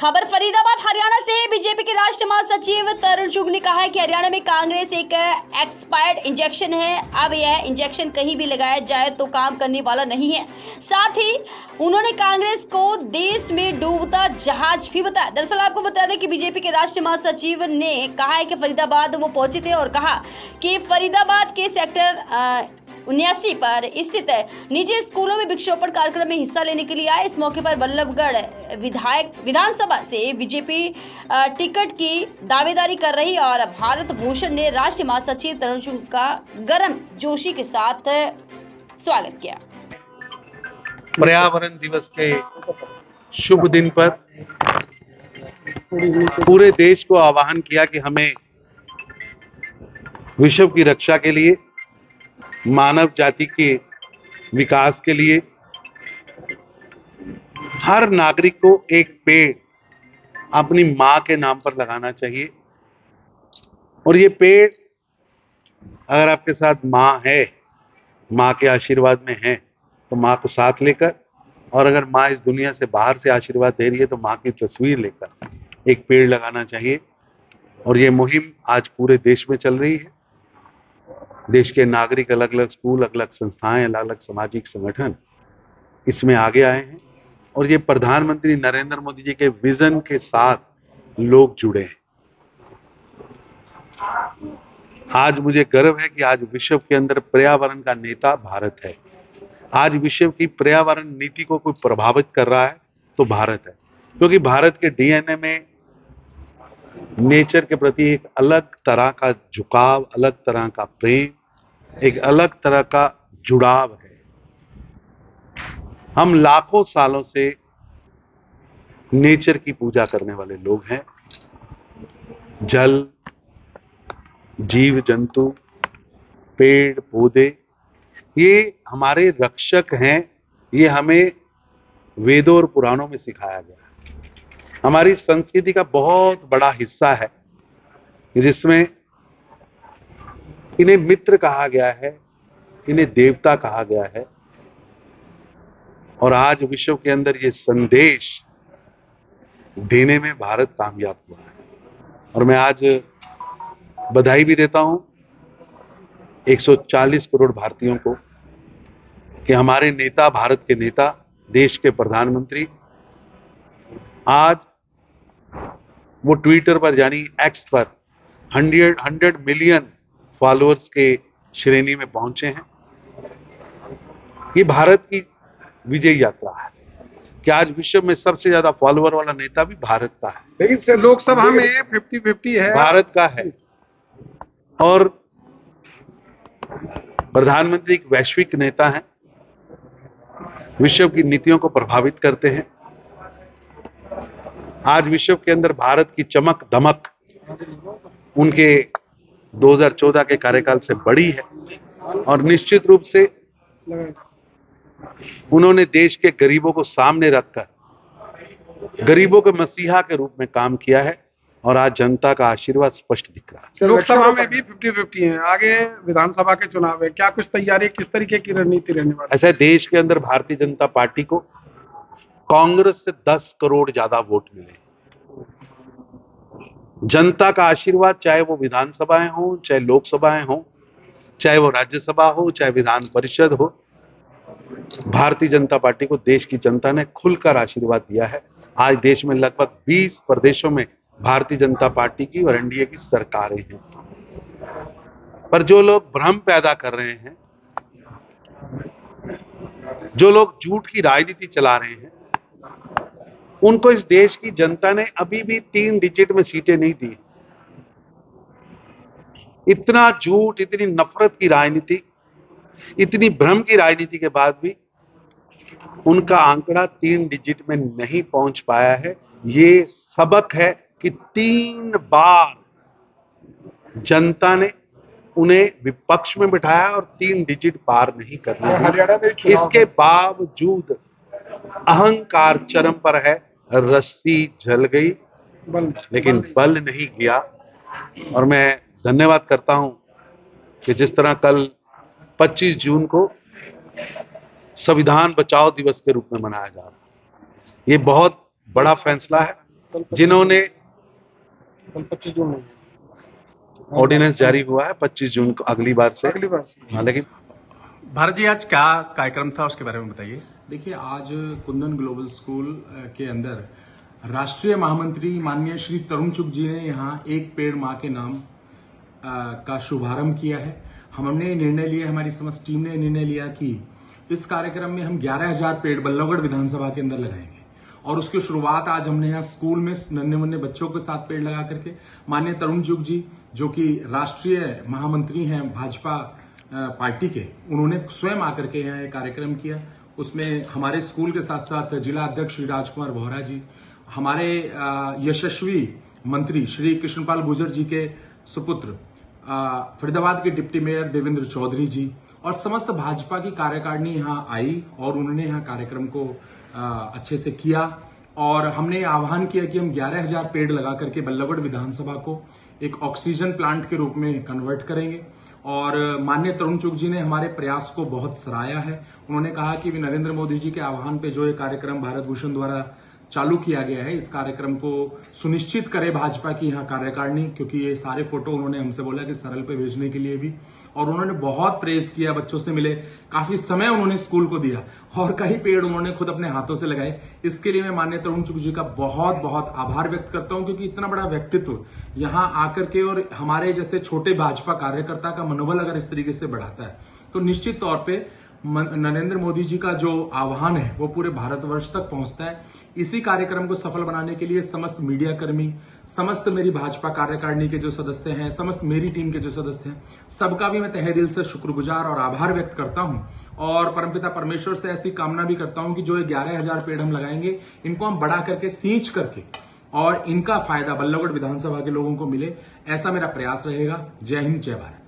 खबर फरीदाबाद हरियाणा से। बीजेपी के राष्ट्रीय महासचिव तरुण चुग ने कहा है कि हरियाणा में कांग्रेस एक एक्सपायर्ड इंजेक्शन है। अब यह इंजेक्शन कहीं भी लगाया जाए तो काम करने वाला नहीं है। साथ ही उन्होंने कांग्रेस को देश में डूबता जहाज भी बताया। दरअसल आपको बता दें कि बीजेपी के राष्ट्रीय महासचिव ने कहा है कि फरीदाबाद वो पहुंचे थे और कहा कि फरीदाबाद के सेक्टर 79 पर स्थित निजी स्कूलों में वृक्षारोपण कार्यक्रम में हिस्सा लेने के लिए आए। इस मौके पर बल्लभगढ़ विधानसभा से बीजेपी टिकट की दावेदारी कर रही और भारत भूषण ने राष्ट्रीय महासचिव तरुण चुग का गर्म जोशी के साथ स्वागत किया। पर्यावरण दिवस के शुभ दिन पर पूरे देश को आह्वान किया कि हमें विश्व की रक्षा के लिए, मानव जाति के विकास के लिए हर नागरिक को एक पेड़ अपनी मां के नाम पर लगाना चाहिए। और ये पेड़ अगर आपके साथ मां है, मां के आशीर्वाद में है, तो मां को साथ लेकर, और अगर मां इस दुनिया से बाहर से आशीर्वाद दे रही है तो मां की तस्वीर लेकर एक पेड़ लगाना चाहिए। और ये मुहिम आज पूरे देश में चल रही है। देश के नागरिक, अलग अलग स्कूल, अलग अलग संस्थाएं, अलग अलग सामाजिक संगठन इसमें आगे आए हैं और ये प्रधानमंत्री नरेंद्र मोदी जी के विजन के साथ लोग जुड़े हैं। आज मुझे गर्व है कि आज विश्व के अंदर पर्यावरण का नेता भारत है। आज विश्व की पर्यावरण नीति को कोई प्रभावित कर रहा है तो भारत है, क्योंकि भारत के डीएनए में नेचर के प्रति एक अलग तरह का झुकाव, अलग तरह का प्रेम, एक अलग तरह का जुड़ाव है। हम लाखों सालों से नेचर की पूजा करने वाले लोग हैं। जल, जीव जंतु, पेड़ पौधे, ये हमारे रक्षक हैं। ये हमें वेदों और पुराणों में सिखाया गया है। हमारी संस्कृति का बहुत बड़ा हिस्सा है जिसमें इन्हें मित्र कहा गया है, इन्हें देवता कहा गया है। और आज विश्व के अंदर ये संदेश देने में भारत कामयाब हुआ है। और मैं आज बधाई भी देता हूं 140 करोड़ भारतीयों को कि हमारे नेता, भारत के नेता, देश के प्रधानमंत्री आज वो ट्विटर पर यानी एक्स पर 100 मिलियन फॉलोअर्स के श्रेणी में पहुंचे हैं। ये भारत की विजय यात्रा है कि आज विश्व में सबसे ज्यादा फॉलोअर वाला नेता भी भारत का है। लेकिन लोकसभा में 50-50 है, भारत का है। और प्रधानमंत्री एक वैश्विक नेता हैं, विश्व की नीतियों को प्रभावित करते हैं। आज विश्व के अंदर भारत की चमक दमक उनके 2014 के कार्यकाल से बड़ी है। और निश्चित रूप से उन्होंने देश के गरीबों को सामने रखकर गरीबों के मसीहा के रूप में काम किया है। और आज जनता का आशीर्वाद स्पष्ट दिख रहा है। लोकसभा में भी 50-50 है। आगे विधानसभा के चुनाव है, क्या कुछ तैयारी, किस तरीके की रणनीति रहने वाली? ऐसा देश के अंदर भारतीय जनता पार्टी को कांग्रेस से 10 करोड़ ज्यादा वोट मिले। जनता का आशीर्वाद, चाहे वो विधानसभाएं हो, चाहे लोकसभाएं हो, चाहे वो राज्यसभा हो, चाहे विधान परिषद हो, भारतीय जनता पार्टी को देश की जनता ने खुलकर आशीर्वाद दिया है। आज देश में लगभग 20 प्रदेशों में भारतीय जनता पार्टी की और एनडीए की सरकारें हैं। पर जो लोग भ्रम पैदा कर रहे हैं, जो लोग झूठ की राजनीति चला रहे हैं, उनको इस देश की जनता ने अभी भी 3 डिजिट में सीटें नहीं दी। इतना झूठ, इतनी नफरत की राजनीति, इतनी भ्रम की राजनीति के बाद भी उनका आंकड़ा 3 डिजिट में नहीं पहुंच पाया है। ये सबक है कि 3 बार जनता ने उन्हें विपक्ष में बिठाया और 3 डिजिट पार नहीं करने दिए। इसके बावजूद अहंकार चरम पर है, रस्सी जल गई लेकिन बल नहीं गया। और मैं धन्यवाद करता हूं कि जिस तरह कल 25 जून को संविधान बचाओ दिवस के रूप में मनाया जा रहा है, ये बहुत बड़ा फैसला है। जिन्होंने कल 25 जून में ऑर्डिनेंस जारी हुआ है 25 जून को अगली बार से। हाँ, लेकिन भारत जी आज क्या कार्यक्रम था उसके बारे में बताइए। देखिए, आज कुंदन ग्लोबल स्कूल के अंदर राष्ट्रीय महामंत्री माननीय श्री तरुण चुग जी ने यहाँ एक पेड़ माँ के नाम का शुभारंभ किया है। हमने निर्णय लिया, हमारी समस्त टीम ने निर्णय लिया कि इस कार्यक्रम में हम 11,000 पेड़ बल्लभगढ़ विधानसभा के अंदर लगाएंगे और उसकी शुरुआत आज हमने यहाँ स्कूल में नन्हे मुन्ने बच्चों के साथ पेड़ लगा करके माननीय तरुण चुग जी जो कि राष्ट्रीय महामंत्री हैं भाजपा पार्टी के, उन्होंने स्वयं आकर के यहाँ एक कार्यक्रम किया। उसमें हमारे स्कूल के साथ साथ जिला अध्यक्ष श्री राजकुमार वोहरा जी, हमारे यशस्वी मंत्री श्री कृष्णपाल गुर्जर जी के सुपुत्र फरीदाबाद के डिप्टी मेयर देवेंद्र चौधरी जी और समस्त भाजपा की कार्यकारिणी यहाँ आई और उन्होंने यहाँ कार्यक्रम को अच्छे से किया। और हमने आह्वान किया कि हम 11,000 पेड़ लगा करके बल्लभगढ़ विधानसभा को एक ऑक्सीजन प्लांट के रूप में कन्वर्ट करेंगे। और माननीय तरुण चुग जी ने हमारे प्रयास को बहुत सराहा है। उन्होंने कहा कि नरेंद्र मोदी जी के आह्वान पे जो ये कार्यक्रम भारत भूषण द्वारा चालू किया गया है, इस कार्यक्रम को सुनिश्चित करे भाजपा की यहाँ कार्यकारिणी, क्योंकि ये सारे फोटो उन्होंने हमसे बोला कि सरल पे भेजने के लिए भी, और उन्होंने बहुत प्रेज किया, बच्चों से मिले, काफी समय उन्होंने स्कूल को दिया और कई पेड़ उन्होंने खुद अपने हाथों से लगाए। इसके लिए मैं माननीय तरुण चुग जी का बहुत बहुत आभार व्यक्त करता हूं, क्योंकि इतना बड़ा व्यक्तित्व यहाँ आकर के और हमारे जैसे छोटे भाजपा कार्यकर्ता का मनोबल अगर इस तरीके से बढ़ाता है तो निश्चित तौर पे नरेंद्र मोदी जी का जो आह्वान है वो पूरे भारतवर्ष तक पहुंचता है। इसी कार्यक्रम को सफल बनाने के लिए समस्त मीडिया कर्मी, समस्त मेरी भाजपा कार्यकारिणी के जो सदस्य हैं, समस्त मेरी टीम के जो सदस्य हैं, सबका भी मैं तहे दिल से शुक्रगुजार और आभार व्यक्त करता हूं। और परमपिता परमेश्वर से ऐसी कामना भी करता हूं कि जो 11,000 पेड़ हम लगाएंगे, इनको हम बढ़ा करके सींच करके और इनका फायदा बल्लभगढ़ विधानसभा के लोगों को मिले, ऐसा मेरा प्रयास रहेगा। जय हिंद, जय भारत।